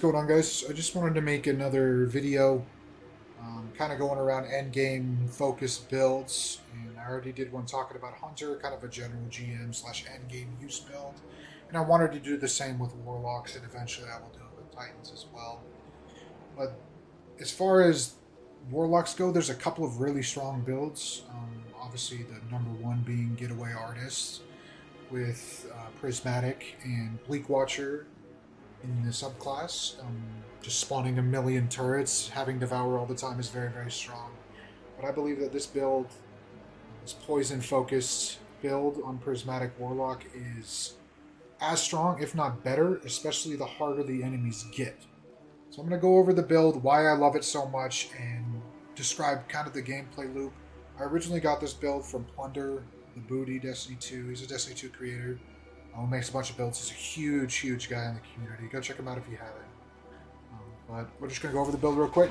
What's going on, guys? I just wanted to make another video kind of going around endgame focused builds, and I already did one talking about Hunter, kind of a general GM slash endgame use build, and I wanted to do the same with Warlocks, and eventually I will do it with Titans as well. But as far as Warlocks go, there's a couple of really strong builds. Obviously, the number one being Getaway Artists with Prismatic and Bleak Watcher in the subclass. Just spawning a million turrets, having Devour all the time is very, very strong. But I believe that this build, this poison focused build on Prismatic Warlock, is as strong, if not better, especially the harder the enemies get. So I'm going to go over the build, why I love it so much, and describe kind of the gameplay loop. I originally got this build from Plunderdabooty, Destiny 2. He's a Destiny 2 creator. Makes a bunch of builds. He's a huge, huge guy in the community. Go check him out if you haven't. But we're just going to go over the build real quick.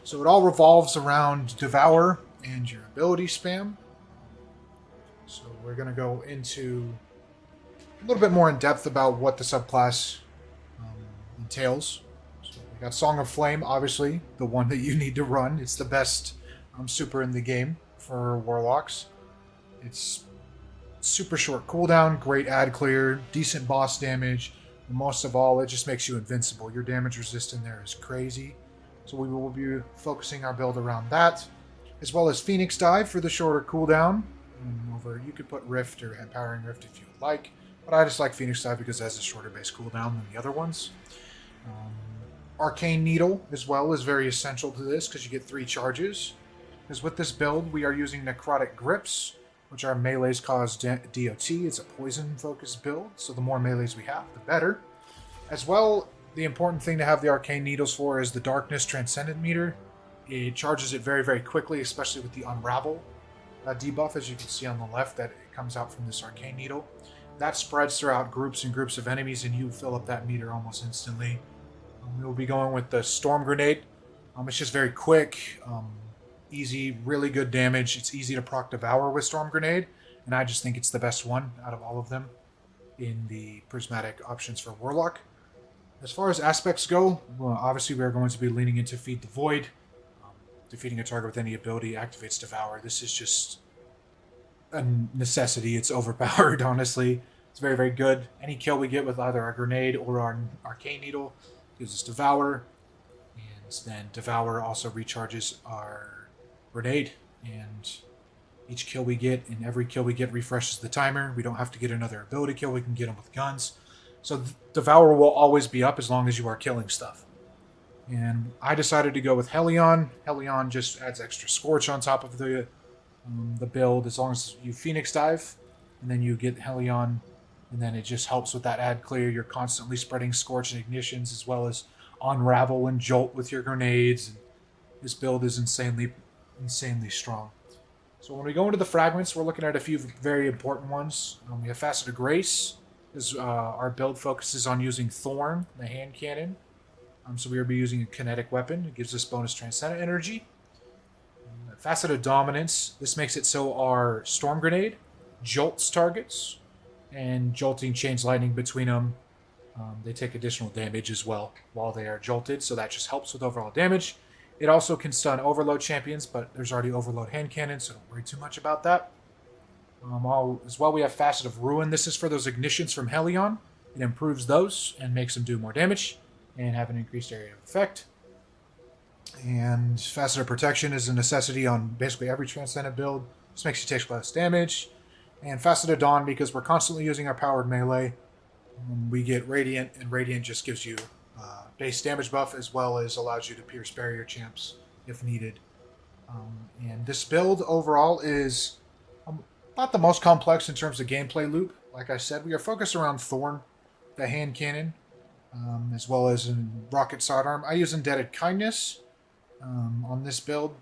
So it all revolves around Devour and your ability spam. So we're going to go into a little bit more in depth about what the subclass entails. So we got Song of Flame, obviously, the one that you need to run. It's the best super in the game for Warlocks. It's super short cooldown, great ad clear, decent boss damage. And most of all, it just makes you invincible. Your damage resist in there is crazy. So we will be focusing our build around that, as well as Phoenix Dive for the shorter cooldown. You could put Rift or Empowering Rift if you would like, but I just like Phoenix Dive because it has a shorter base cooldown than the other ones. Arcane Needle as well is very essential to this because you get 3 charges. Because with this build, we are using Necrotic Grips, which are melees cause DOT. It's a poison-focused build, so the more melees we have, the better. As well, the important thing to have the Arcane Needles for is the Darkness Transcendent meter. It charges it very, very quickly, especially with the Unravel debuff, as you can see on the left, that it comes out from this Arcane Needle. That spreads throughout groups and groups of enemies, and you fill up that meter almost instantly. We will be going with the Storm Grenade. It's just very quick. Easy, really good damage. It's easy to proc Devour with Storm Grenade, and I just think it's the best one out of all of them in the Prismatic options for Warlock. As far as aspects go, well, obviously we are going to be leaning into Feed the Void. Defeating a target with any ability activates Devour. This is just a necessity. It's overpowered, honestly. It's very, very good. Any kill we get with either our Grenade or our Arcane Needle gives us Devour, and then Devour also recharges our Grenade, and each kill we get and every kill we get refreshes the timer. We don't have to get another ability kill. We can get them with guns. So Devour will always be up as long as you are killing stuff. And I decided to go with Helion. Helion just adds extra Scorch on top of the build as long as you Phoenix Dive, and then you get Helion, and then it just helps with that ad clear. You're constantly spreading Scorch and Ignitions as well as Unravel and Jolt with your grenades. And this build is insanely strong. So when we go into the fragments, we're looking at a few very important ones. We have Facet of Grace. Our build focuses on using Thorn, the hand cannon. So we will be using a kinetic weapon. It gives us bonus Transcendent energy. Facet of Dominance. This makes it so our Storm Grenade jolts targets, and jolting chains lightning between them. They take additional damage as well while they are jolted, so that just helps with overall damage. It also can stun Overload champions, but there's already Overload hand cannon, so don't worry too much about that. As well, we have Facet of Ruin. This is for those ignitions from Helion. It improves those and makes them do more damage and have an increased area of effect. And Facet of Protection is a necessity on basically every Transcendent build. This makes you take less damage. And Facet of Dawn, because we're constantly using our powered melee, we get Radiant, and Radiant just gives you base damage buff as well as allows you to pierce barrier champs if needed. And this build overall is not the most complex in terms of gameplay loop. Like I said, we are focused around Thorn, the hand cannon, as well as in Rocket Sidearm. I use Indebted Kindness on this build,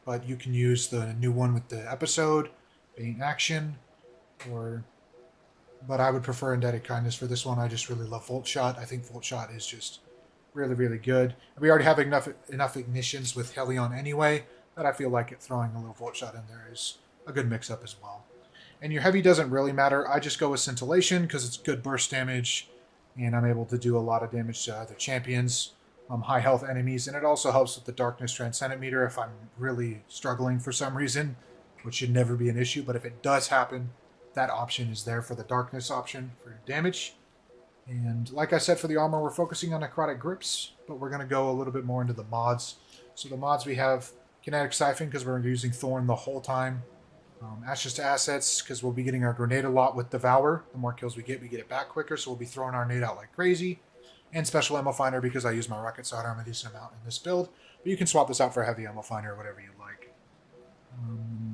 but you can use the new one with the episode, Bane Action, but I would prefer Indebted Kindness for this one. I just really love Volt Shot. I think Volt Shot is just really, really good. And we already have enough ignitions with Helion anyway, that I feel like throwing a little Volt Shot in there is a good mix-up as well. And your heavy doesn't really matter. I just go with Scintillation because it's good burst damage and I'm able to do a lot of damage to other champions, high health enemies, and it also helps with the Darkness Transcendent meter if I'm really struggling for some reason, which should never be an issue, but if it does happen, that option is there for the Darkness option for damage. And like I said, for the armor, we're focusing on necrotic grips, but we're going to go a little bit more into the mods. So the mods, we have Kinetic Siphon, because we're using Thorn the whole time. Ashes to Assets, because we'll be getting our grenade a lot with Devour. The more kills we get it back quicker, so we'll be throwing our nade out like crazy. And Special Ammo Finder, because I use my Rocket Sidearm a decent amount in this build. But you can swap this out for Heavy Ammo Finder or whatever you like.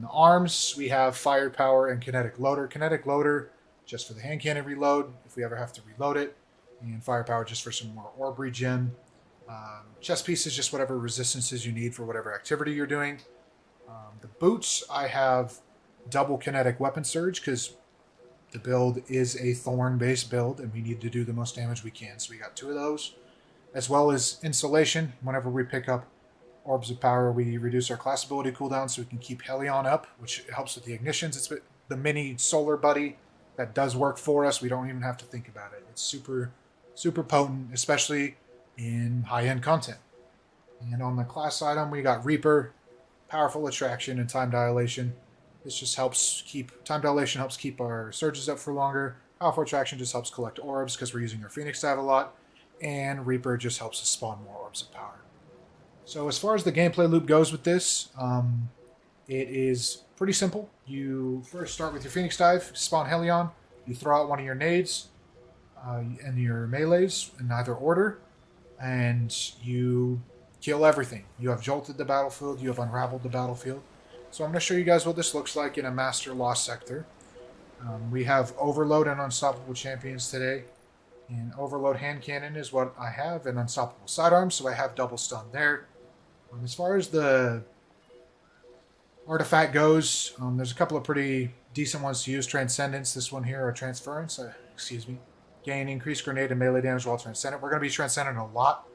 The arms, we have Firepower and Kinetic Loader. Kinetic Loader, just for the hand cannon reload, if we ever have to reload it. And Firepower just for some more orb regen. Chest pieces, just whatever resistances you need for whatever activity you're doing. The boots, I have double kinetic weapon surge because the build is a Thorn-based build and we need to do the most damage we can. So we got 2 of those, as well as Insulation. Whenever we pick up Orbs of Power, we reduce our class ability cooldown so we can keep Helion up, which helps with the ignitions. It's the mini solar buddy that does work for us. We don't even have to think about it. It's super, super potent, especially in high-end content. And on the class item, we got Reaper, Powerful Attraction, and Time Dilation. This just helps keep... Time Dilation helps keep our surges up for longer. Powerful Attraction just helps collect orbs because we're using our Phoenix Dive a lot. And Reaper just helps us spawn more Orbs of Power. So as far as the gameplay loop goes with this, it is pretty simple. You first start with your Phoenix Dive, spawn Helion. You throw out one of your nades and your melees in either order. And you kill everything. You have jolted the battlefield. You have unraveled the battlefield. So I'm going to show you guys what this looks like in a Master Lost sector. We have Overload and Unstoppable champions today. And Overload hand cannon is what I have, and Unstoppable sidearm, so I have double stun there. As far as the artifact goes, there's a couple of pretty decent ones to use. Transcendence, this one here, or Transference, excuse me. Gain increased grenade and melee damage while Transcendent. We're going to be Transcendent a lot,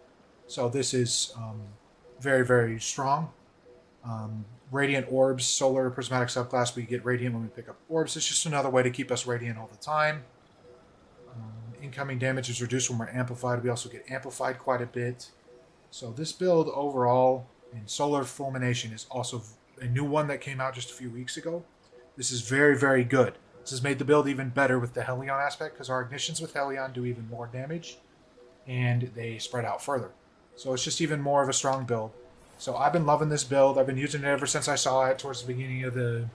so this is very, very strong. Radiant Orbs, Solar, Prismatic subclass, we get Radiant when we pick up Orbs. It's just another way to keep us Radiant all the time. Incoming damage is reduced when we're Amplified. We also get Amplified quite a bit. So this build overall in Solar Fulmination is also a new one that came out just a few weeks ago. This is very, very good. This has made the build even better with the Helion aspect because our ignitions with Helion do even more damage and they spread out further. So it's just even more of a strong build. So I've been loving this build. I've been using it ever since I saw it towards the beginning of the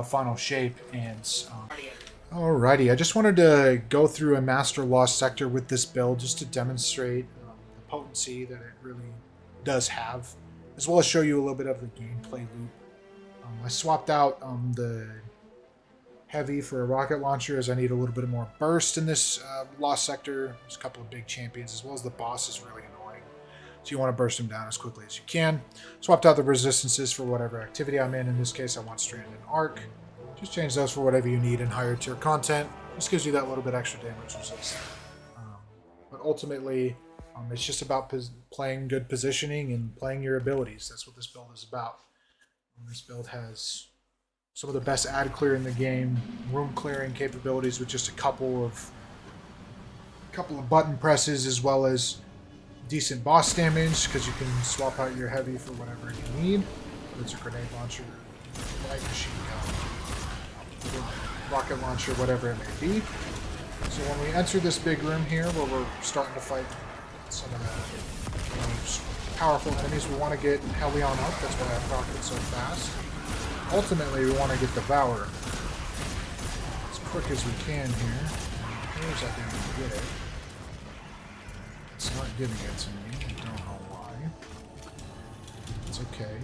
final shape. And alrighty, I just wanted to go through a Master Lost sector with this build just to demonstrate the potency that it really does have, as well as show you a little bit of the gameplay loop. I swapped out the heavy for a rocket launcher as I need a little bit more burst in this Lost sector. There's a couple of big champions, as well as the boss is really annoying. So you want to burst them down as quickly as you can. Swapped out the resistances for whatever activity I'm in. In this case, I want Strand and Arc. Just change those for whatever you need in higher tier content. Just gives you that little bit extra damage resist. But ultimately, it's just about playing good positioning and playing your abilities. That's what this build is about. This build has some of the best ad clear in the game, room clearing capabilities with just a couple of button presses, as well as decent boss damage because you can swap out your heavy for whatever you need. Whether it's a grenade launcher, light machine gun, rocket launcher, whatever it may be. So when we enter this big room here, where we're starting to fight some of the most powerful enemies, we want to get Helion up. That's why I procced it so fast. Ultimately, we want to get Devour as quick as we can here. Here's I didn't get it. It's not giving it to me. I don't know why. It's okay.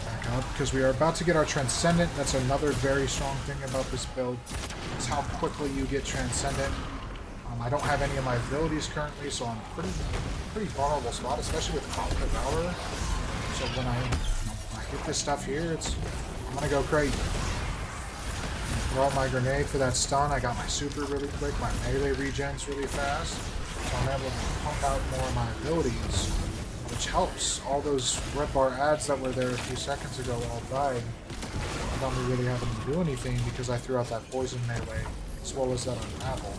Back up, because we are about to get our Transcendent. That's another very strong thing about this build, is how quickly you get Transcendent. I don't have any of my abilities currently, so I'm pretty vulnerable spot, especially with Devour. So when I get this stuff here, I'm gonna go crazy. Throw out my grenade for that stun. I got my super really quick. My melee regens really fast, so I'm able to pump out more of my abilities, which helps. All those red bar ads that were there a few seconds ago all died. without me really having to do anything because I threw out that poison melee as well as that unravel.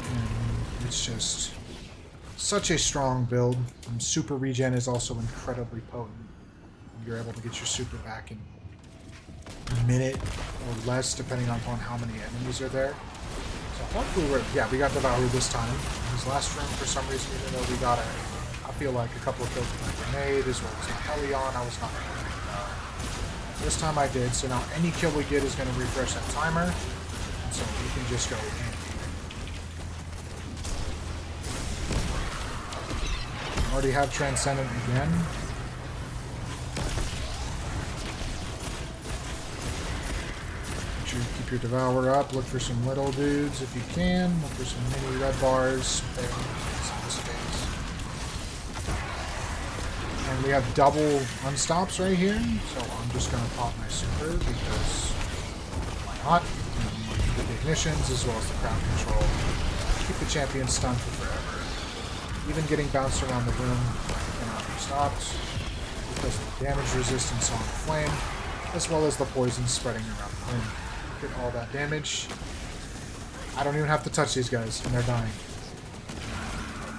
And it's just such a strong build. And super regen is also incredibly potent. You're able to get your super back in a minute or less, depending upon how many enemies are there. So hopefully we got Devourer this time. In this last room, for some reason, even though we got I feel like a couple of kills with my grenade, as well as my Helion, I was not going to get this time I did, so now any kill we get is going to refresh that timer, and so we can just go in. Already have Transcendent again. Make sure you keep your Devourer up. Look for some little dudes if you can. Look for some mini red bars. And we have double unstops right here, so I'm just going to pop my super because why not? Get the ignitions as well as the crowd control. Keep the champion stunned for forever. Even getting bounced around the room cannot be stopped because of the damage resistance on the flame, as well as the poison spreading around the room. Get all that damage. I don't even have to touch these guys, and they're dying.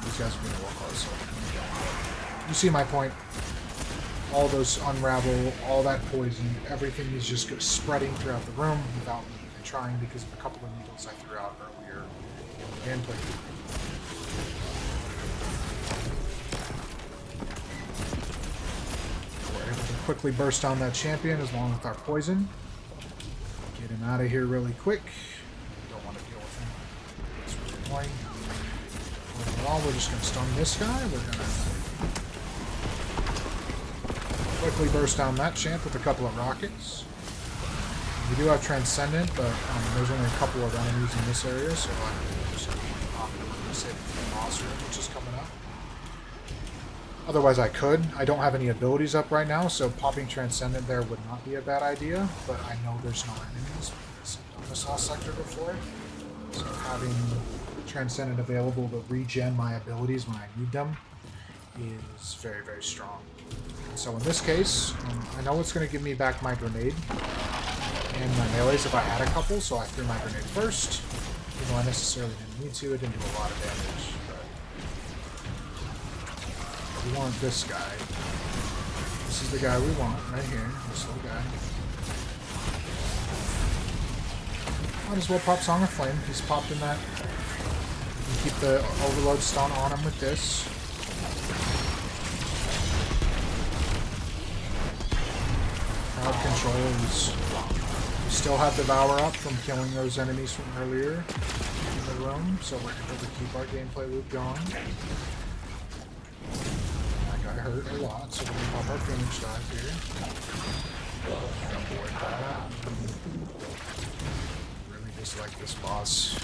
These guys are going to walk close. You see my point. All those unravel, all that poison, everything is just spreading throughout the room without me even trying because of a couple of needles I threw out earlier in the gameplay. Quickly burst down that champion as long with our poison. Get him out of here really quick. Don't want to deal with him. It's really annoying. Overall, we're just going to stun this guy. We're going to quickly burst down that champ with a couple of rockets. We do have Transcendent, but there's only a couple of enemies in this area, so I'm just going to save the boss room, which is coming up. Otherwise I could. I don't have any abilities up right now, so popping Transcendent there would not be a bad idea, but I know there's no enemies because I've done this last sector before. So having Transcendent available to regen my abilities when I need them is very, very strong. And so in this case, I know it's going to give me back my grenade and my melees if I had a couple, so I threw my grenade first. Even though I necessarily didn't need to, it didn't do a lot of damage. We want this guy. This is the guy we want, right here. This little guy. Might as well pop Song of Flame. He's popped in that. You can keep the Overload stun on him with this. Crowd control is... We still have Devour up from killing those enemies from earlier in the room, so we're able to keep our gameplay loop going. Got hurt a lot, so we're going to pop our Phoenix Dive here. Avoid that. Really dislike this boss.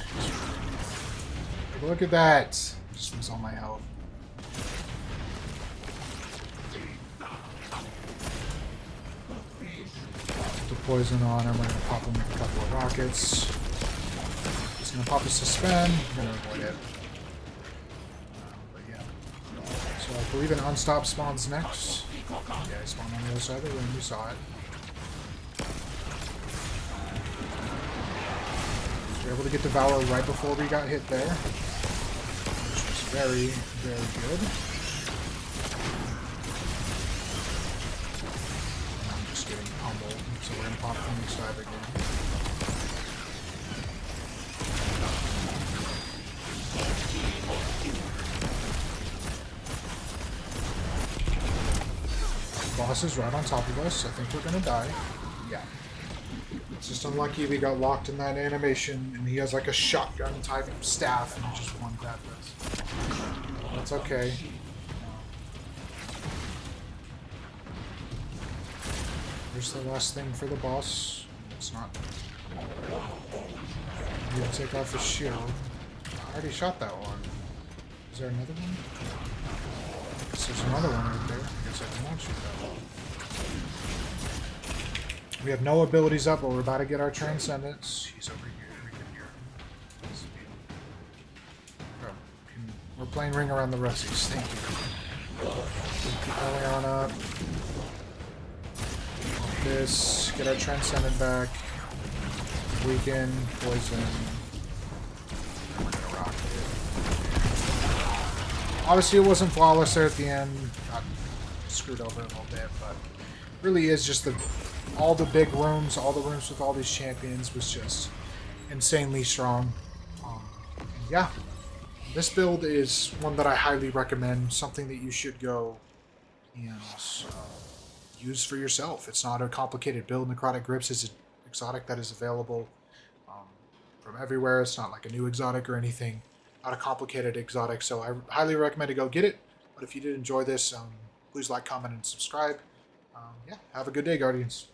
Look at that! Just lose all my health. Put the poison on him, we're going to pop him with a couple of rockets. Just going to pop a Suspend, I'm going to avoid it. So I believe an Unstop spawns next. Yeah, he spawned on the other side of the room, you saw it. So we were able to get Devour right before we got hit there. Which was very, very good. And I'm just getting pummeled, so we're going to pop Phoenix Dive again. Boss is right on top of us. I think we're gonna die. Yeah. It's just unlucky we got locked in that animation, and he has like a shotgun type staff, and he just one-tapped us. That's okay. Here's the last thing for the boss. It's not... I need to take off his shield. I already shot that one. Is there another one? There's another one right there. I guess I can launch it that one. We have no abilities up, but we're about to get our Transcendence. He's over here. We can hear him. We're playing Ring Around the Russies. Thank you. Keep going on up. This. Get our Transcendent back. Weaken. Poison. We're gonna rock it. Obviously, it wasn't flawless there at the end. Got screwed over a little bit, but really is just all the big rooms, all the rooms with all these champions was just insanely strong. And yeah, this build is one that I highly recommend. Something that you should go and use for yourself. It's not a complicated build. Necrotic Grips is an exotic that is available from everywhere. It's not like a new exotic or anything. Not a complicated exotic, so I highly recommend to go get it. But if you did enjoy this, please like, comment, and subscribe. Yeah, have a good day, Guardians.